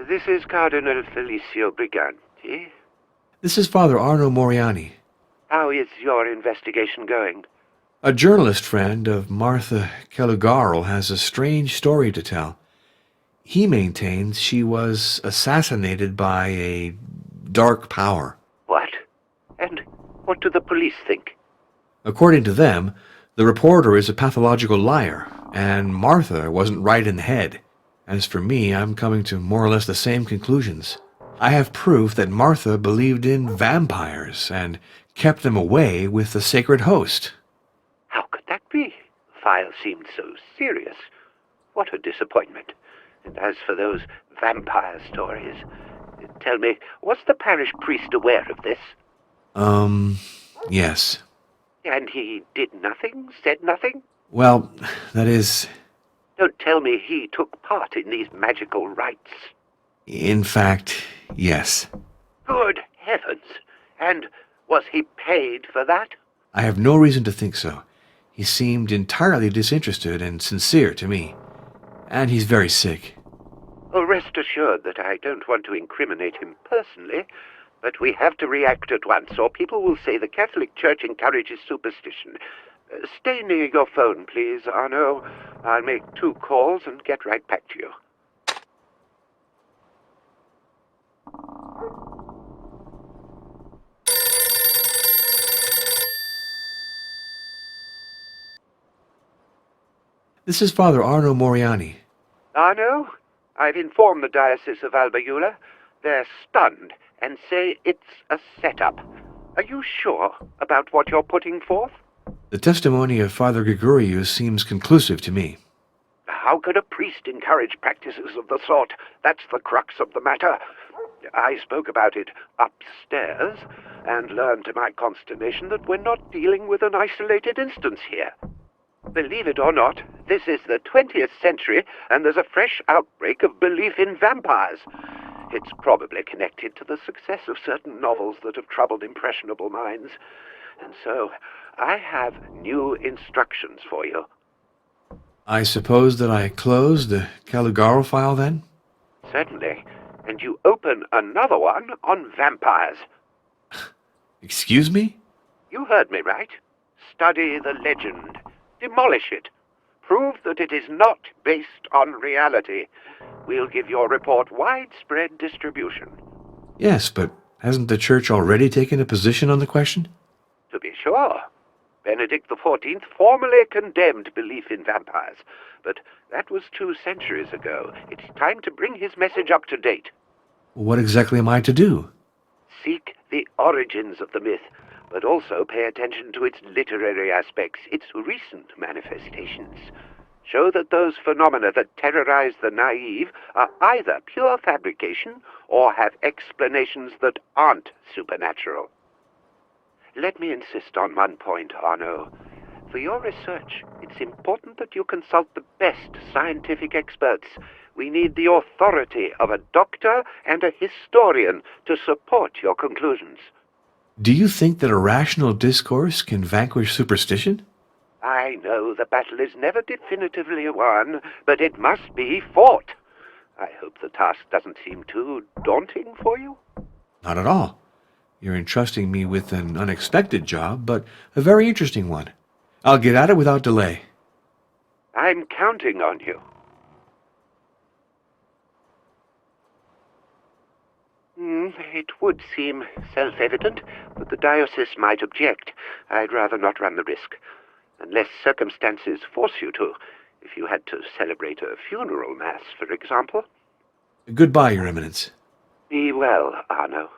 This is Cardinal Felicio Briganti. This is Father Arno Moriani, How is your investigation going? a journalist friend of Martha Caligaro has a strange story to tell. He maintains she was assassinated by a dark power. What? And what do the police think? According to them, the reporter is a pathological liar, and Martha wasn't right in the head. As for me, I'm coming to more or less the same conclusions. I have proof that Martha believed in vampires and kept them away with the sacred host. How could that be? The file seemed so serious. What a disappointment. And as for those vampire stories, tell me, was the parish priest aware of this? Yes. And he did nothing? Said nothing? Well, that is... Don't tell me he took part in these magical rites. In fact, yes. Good heavens! And was he paid for that? I have no reason to think so. He seemed entirely disinterested and sincere to me. And he's very sick. Oh, rest assured that I don't want to incriminate him personally, but we have to react at once, or people will say the Catholic Church encourages superstition. Stay near your phone, please, Arno. I'll make 2 calls and get right back to you. This is Father Arno Moriani. Arno, I've informed the Diocese of Albayula. They're stunned and say it's a setup. Are you sure about what you're putting forth? The testimony of Father Gregorius seems conclusive to me. How could a priest encourage practices of the sort? That's the crux of the matter. I spoke about it upstairs and learned to my consternation that we're not dealing with an isolated instance here. Believe it or not, this is the 20th century and there's a fresh outbreak of belief in vampires. It's probably connected to the success of certain novels that have troubled impressionable minds. And so, I have new instructions for you. I suppose that I close the Caligaro file then? Certainly. And you open another one on vampires. Excuse me? You heard me right. Study the legend. Demolish it. Prove that it is not based on reality. We'll give your report widespread distribution. Yes, but hasn't the Church already taken a position on the question? To be sure. Benedict XIV formally condemned belief in vampires, but that was 2 centuries ago. It's time to bring his message up to date. What exactly am I to do? Seek the origins of the myth, but also pay attention to its literary aspects, its recent manifestations. Show that those phenomena that terrorize the naive are either pure fabrication or have explanations that aren't supernatural. Let me insist on one point, Arno. For your research, it's important that you consult the best scientific experts. We need the authority of a doctor and a historian to support your conclusions. Do you think that a rational discourse can vanquish superstition? I know the battle is never definitively won, but it must be fought. I hope the task doesn't seem too daunting for you. Not at all. You're entrusting me with an unexpected job, but a very interesting one. I'll get at it without delay. I'm counting on you. It would seem self-evident, but the diocese might object. I'd rather not run the risk. Unless circumstances force you to. If you had to celebrate a funeral mass, for example. Goodbye, Your Eminence. Be well, Arno.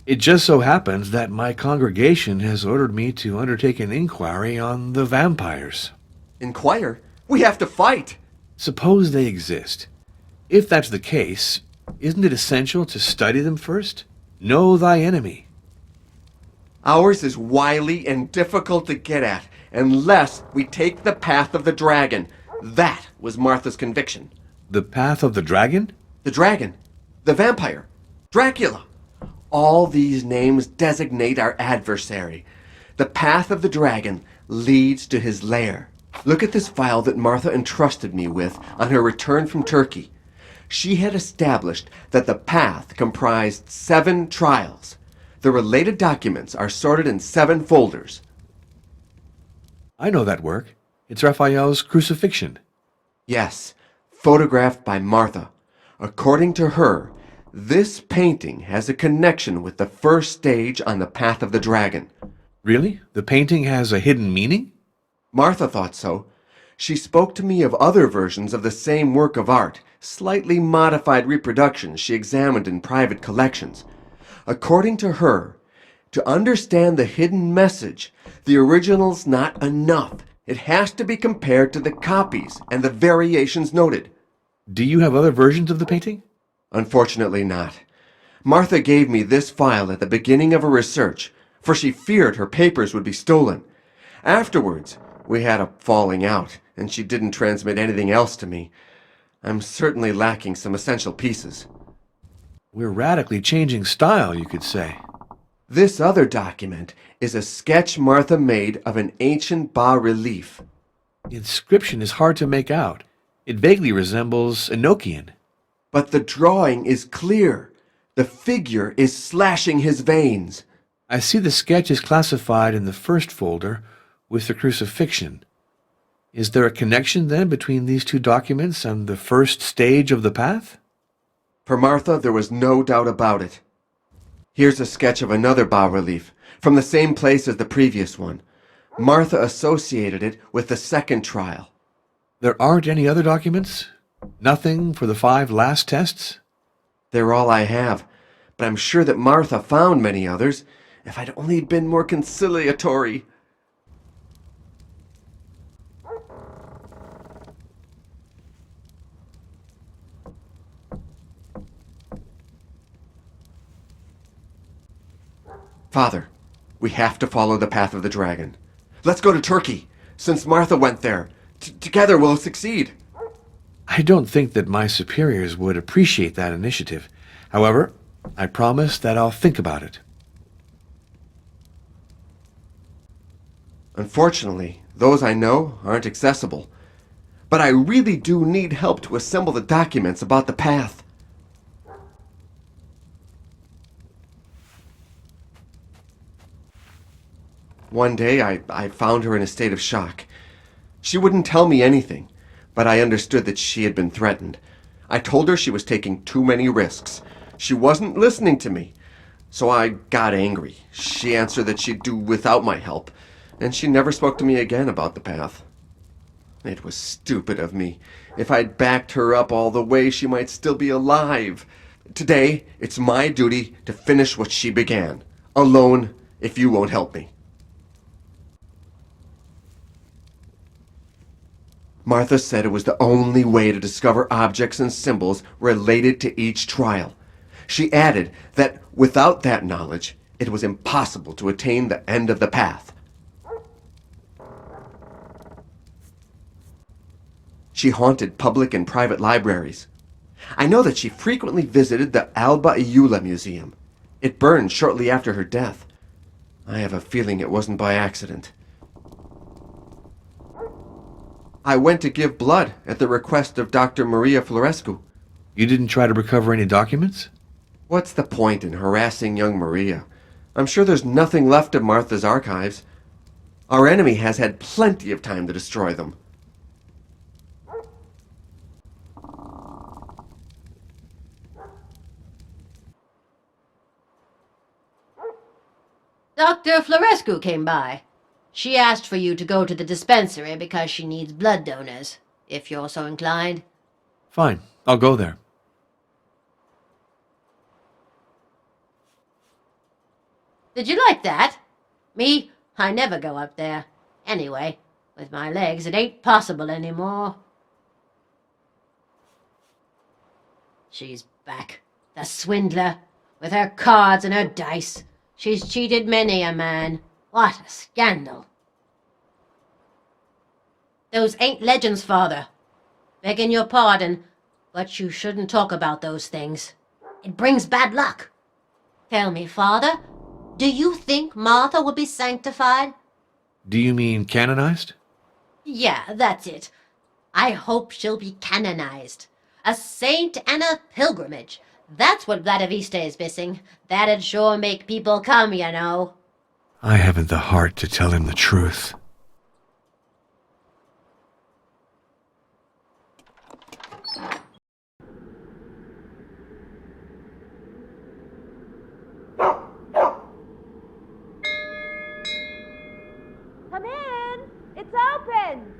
It just so happens that my congregation has ordered me to undertake an inquiry on the vampires. Inquire? We have to fight! Suppose they exist. If that's the case, isn't it essential to study them first? Know thy enemy. Ours is wily and difficult to get at, unless we take the path of the dragon. That was Martha's conviction. The path of the dragon? the dragon, the vampire, Dracula. All these names designate our adversary. The path of the dragon leads to his lair. Look at this file that Martha entrusted me with on her return from Turkey. She had established that the path comprised 7 trials. The related documents are sorted in 7 folders. I know that work. It's Raphael's Crucifixion. Yes, photographed by Martha. According to her, this painting has a connection with the first stage on the path of the dragon. Really? The painting has a hidden meaning? Martha thought so. She spoke to me of other versions of the same work of art, slightly modified reproductions she examined in private collections. According to her, to understand the hidden message, the original's not enough. It has to be compared to the copies and the variations noted. Do you have other versions of the painting? Unfortunately not. Martha gave me this file at the beginning of her research, for she feared her papers would be stolen. Afterwards, we had a falling out, and she didn't transmit anything else to me. I'm certainly lacking some essential pieces. We're radically changing style, you could say. This other document is a sketch Martha made of an ancient bas-relief. The inscription is hard to make out. It vaguely resembles Enochian. But the drawing is clear. The figure is slashing his veins. I see the sketch is classified in the first folder with the crucifixion. Is there a connection then between these 2 documents and the first stage of the path? For Martha, there was no doubt about it. Here's a sketch of another bas-relief, from the same place as the previous one. Martha associated it with the second trial. There aren't any other documents? Nothing for the 5 last tests? They're all I have, but I'm sure that Martha found many others, if I'd only been more conciliatory. Father, we have to follow the path of the dragon. Let's go to Turkey. Since Martha went there, together we'll succeed. I don't think that my superiors would appreciate that initiative. However, I promise that I'll think about it. Unfortunately, those I know aren't accessible. But I really do need help to assemble the documents about the path. One day, I found her in a state of shock. She wouldn't tell me anything, but I understood that she had been threatened. I told her she was taking too many risks. She wasn't listening to me. So I got angry. She answered that she'd do without my help, and she never spoke to me again about the path. It was stupid of me. If I'd backed her up all the way, she might still be alive. Today, it's my duty to finish what she began. Alone, if you won't help me. Martha said it was the only way to discover objects and symbols related to each trial. She added that without that knowledge, it was impossible to attain the end of the path. She haunted public and private libraries. I know that she frequently visited the Alba Iula Museum. It burned shortly after her death. I have a feeling it wasn't by accident. I went to give blood at the request of Dr. Maria Florescu. You didn't try to recover any documents? What's the point in harassing young Maria? I'm sure there's nothing left of Martha's archives. Our enemy has had plenty of time to destroy them. Dr. Florescu came by. She asked for you to go to the dispensary because she needs blood donors, if you're so inclined. Fine, I'll go there. Did you like that? Me, I never go up there. Anyway, with my legs, it ain't possible anymore. She's back, the swindler, with her cards and her dice. She's cheated many a man. What a scandal. Those ain't legends, Father. Begging your pardon, But you shouldn't talk about those things. It brings bad luck. Tell me, Father, do you think Martha will be sanctified? Do you mean canonized? Yeah, that's it. I hope she'll be canonized. A saint and a pilgrimage. That's what Vladoviste is missing. That'd sure make people come, you know. I haven't the heart to tell him the truth. Come in! It's open!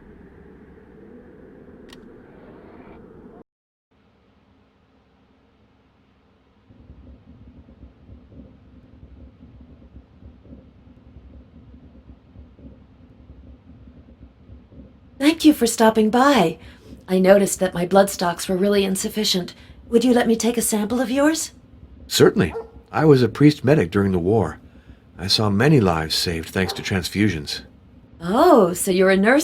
Thank you for stopping by. I noticed that my blood stocks were really insufficient. Would you let me take a sample of yours? Certainly. I was a priest medic during the war. I saw many lives saved thanks to transfusions. Oh, so you're a nurse